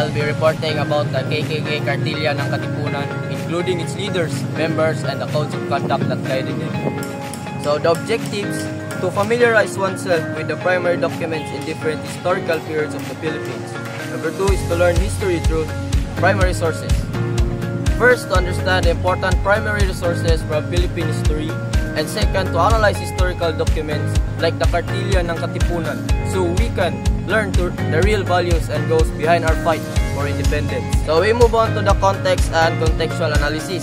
I'll be reporting about the KKK Kartilya ng Katipunan, including its leaders, members, and the codes of conduct that guided them. So the objectives: to familiarize oneself with the primary documents in different historical periods of the Philippines. Number 2 is to learn history through primary sources. First, to understand the important primary resources from Philippine history. And second, to analyze historical documents like the Kartilya ng Katipunan, so we can learn the real values and goals behind our fight for independence. So we move on to the context and contextual analysis.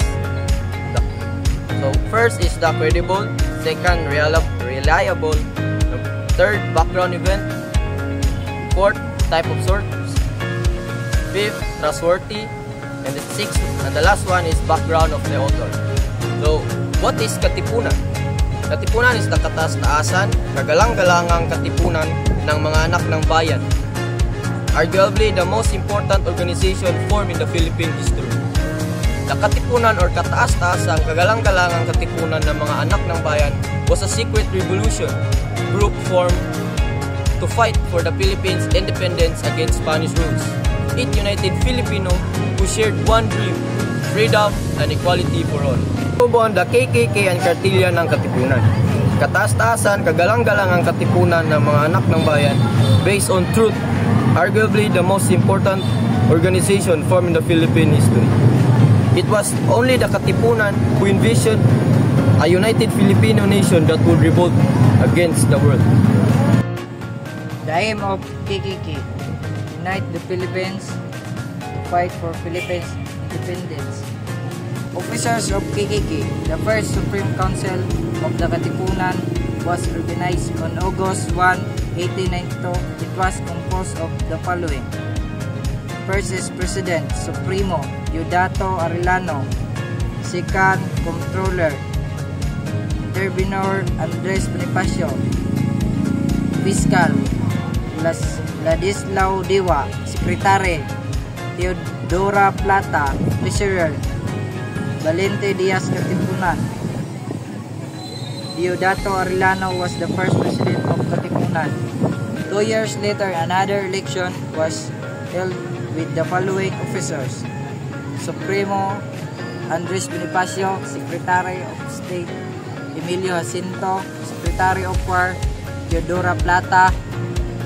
So first is the credible, second, reliable, third, background event, fourth, type of source, fifth, trustworthy, and the sixth and the last one is background of the author. So what is Katipunan? Katipunan is the kataas-taasan, kagalang-galangang katipunan ng mga anak ng bayan. Arguably the most important organization formed in the Philippine history. The Katipunan or kataas-taasang kagalang-galangang katipunan ng mga anak ng bayan was a secret revolution group formed to fight for the Philippines' independence against Spanish rules. It united Filipino who shared one dream: freedom and equality for all. Move on, the KKK and Kartilya ng Katipunan. Kataas-taasan, kagalang-galangang katipunan ng mga anak ng bayan based on truth, arguably the most important organization formed in the Philippine history. It was only the Katipunan who envisioned a united Filipino nation that would revolt against the world. The aim of KKK: unite the Philippines to fight for Philippines' independence. Officers of KKK, the first Supreme Council of the Katipunan, was organized on August 1, 1892. It was composed of the following: first is President Supremo Deodato Arellano, second, Comptroller Intervenor Andres Bonifacio, Fiscal Ladislao Diwa, Secretary Teodora Plata, Treasurer Valente Diaz Katipunan. Deodato Arellano was the first president of Katipunan. 2 years later, another election was held with the following officers: Supremo Andres Bonifacio, Secretary of State Emilio Jacinto, Secretary of War Teodora Plata,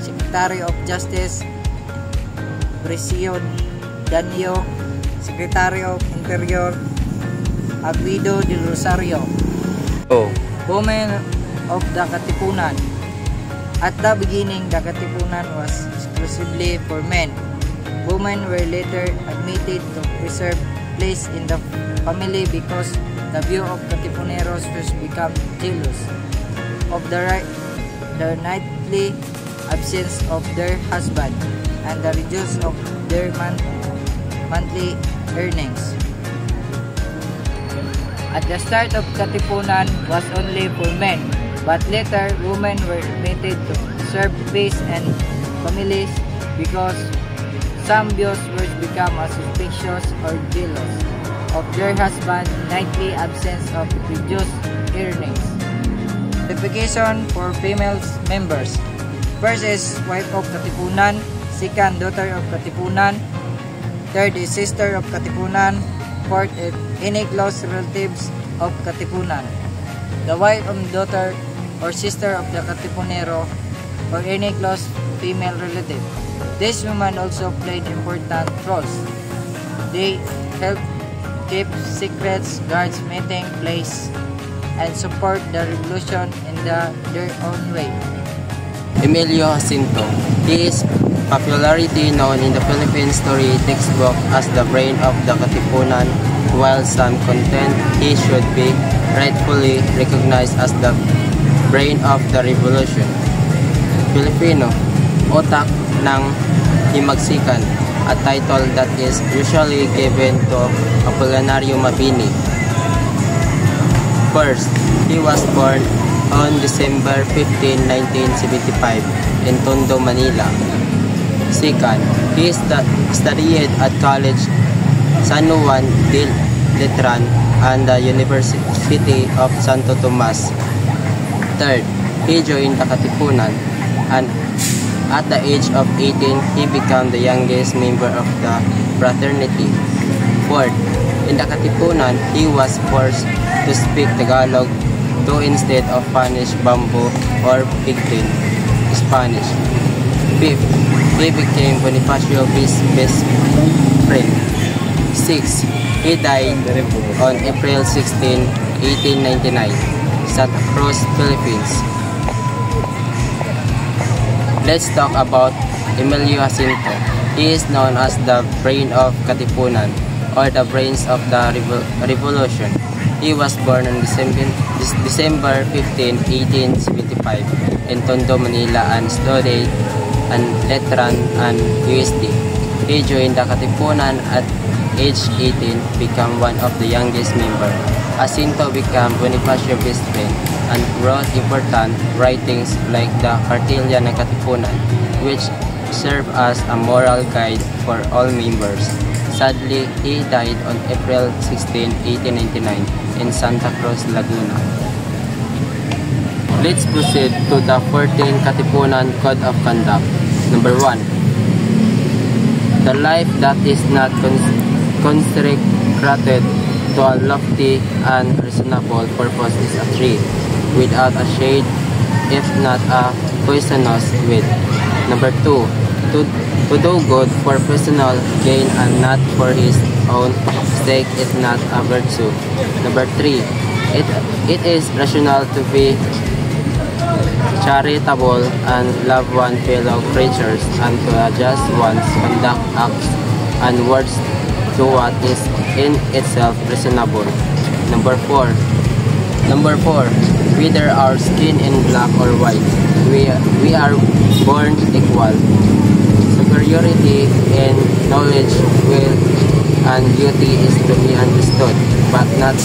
Secretary of Justice Bricio Danio, Secretary of Interior Aguido del Rosario. Women of the Katipunan. At the beginning, the Katipunan was exclusively for men. Women were later admitted to preserve place in the family because the view of Katipuneros first become jealous of the nightly absence of their husband and the reduce of their monthly earnings. At the start of Katipunan was only for men, but later women were admitted to serve peace and families because some viewers become suspicious or jealous of their husband's nightly absence of reduced earnings. Qualification for female members: first is wife of Katipunan, second, daughter of Katipunan, third is sister of Katipunan, fourth is any close relatives of Katipunan. The wife and daughter or sister of the Katipunero or any close female relative. These women also played important roles. They helped keep secrets, guards meeting place, and support the revolution in their own way. Emilio Jacinto. His popularity known in the Philippine history textbook as the brain of the Katipunan. While some contend he should be rightfully recognized as the brain of the revolution. Filipino, otak ng himagsikan, a title that is usually given to Apolinario Mabini. First, he was born on December 15, 1975 in Tondo, Manila. Second, he studied at College San Juan del Letran and the University of Santo Tomas. Third, he joined the Katipunan and At the age of 18, he became the youngest member of the fraternity. Fourth, in the Katipunan, he was forced to speak Tagalog to instead of Spanish Bamboo or Pigtin Spanish. Fifth, he became Bonifacio's best friend. Sixth, he died on April 16, 1899, Santa Cruz, Philippines. Let's talk about Emilio Jacinto. He is known as the brain of Katipunan, or the brains of the revolution. He was born on December 15, 1875 in Tondo, Manila and studied and Letran and USD. He joined the Katipunan at age 18, became one of the youngest members. Jacinto became Bonifacio's best friend and wrote important writings like the Cartilla ng Katipunan, which served as a moral guide for all members. Sadly, he died on April 16, 1899 in Santa Cruz, Laguna. Let's proceed to the 14th Katipunan Code of Conduct. Number 1. The life that is not consecrated to a lofty and reasonable purpose is a tree without a shade, if not a poisonous weed. Number 2. To do good for personal gain and not for his own sake is not a virtue. Number 3. It is rational to be charitable and love one's fellow creatures and to adjust one's conduct, acts, and words to what is in itself reasonable. Number 4. Whether our skin in black or white, we are born equal. Superiority in knowledge, will, and beauty is to be understood, but not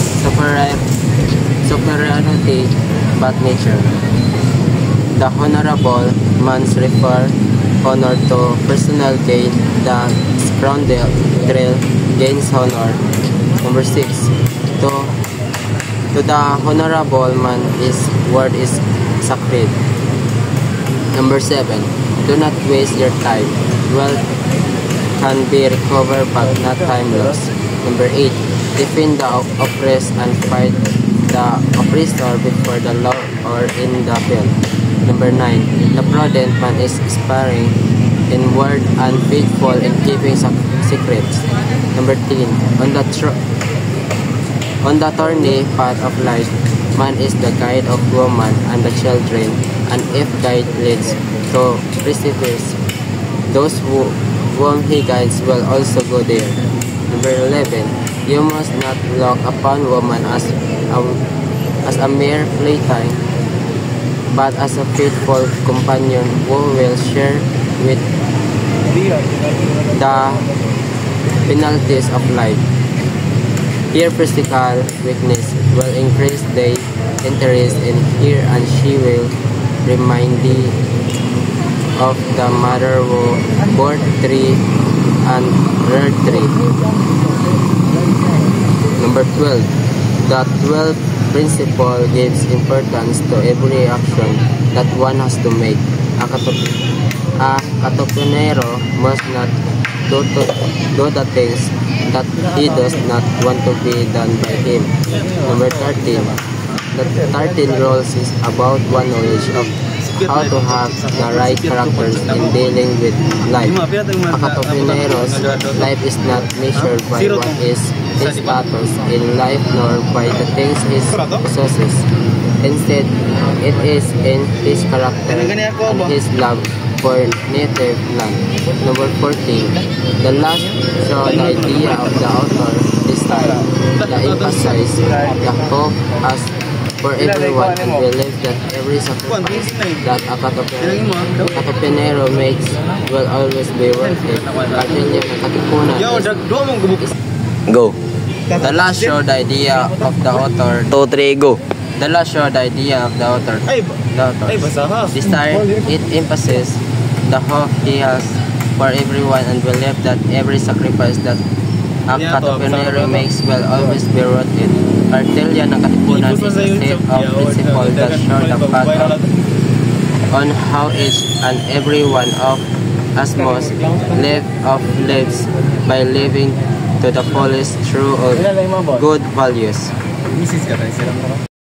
superiority, but nature. The honorable man's refer honor to personal gain. The scoundrel gains honor. Number 6. To the honorable man, his word is sacred. Number 7. Do not waste your time. Wealth can be recovered but not time lost. Number 8. Defend the oppressed and fight the oppressor before the law or in the field. Number 9. The prudent man is sparing in word and faithful in keeping secrets. Number 10. On the thorny path of life, man is the guide of woman and the children, and if guide leads to precipice, those whom he guides will also go there. Number 11. You must not look upon woman as a mere plaything, but as a faithful companion who will share with the penalties of life. Her physical weakness will increase their interest in her, and she will remind thee of the mother who bore thee and reared thee. Number 12. The 12th principle gives importance to every action that one has to make. A katipunero must not do the things that he does not want to be done by him. Number 13. The 13 rules is about one knowledge of how to have the right characters in dealing with life. A katipunero's life is not measured by what is his status in life nor by the things he possesses. Instead, it is in his character and his love for native land. Number 14. The last show the idea of the author this time. The emphasize the hope as for everyone and believe that every sacrifice that a katipunero makes will always be worth it. Cartilla ng Katipunan is... Go. The last show the idea of the author. 2, 3, go. The last show the idea of the author. This time, it emphasizes the hope he has for everyone and believe that every sacrifice that a katipunero makes will always be worth it. Cartilla ng Katipunan is a set of principles that show the path of on how each and every one of us must lives by living to the fullest through good values.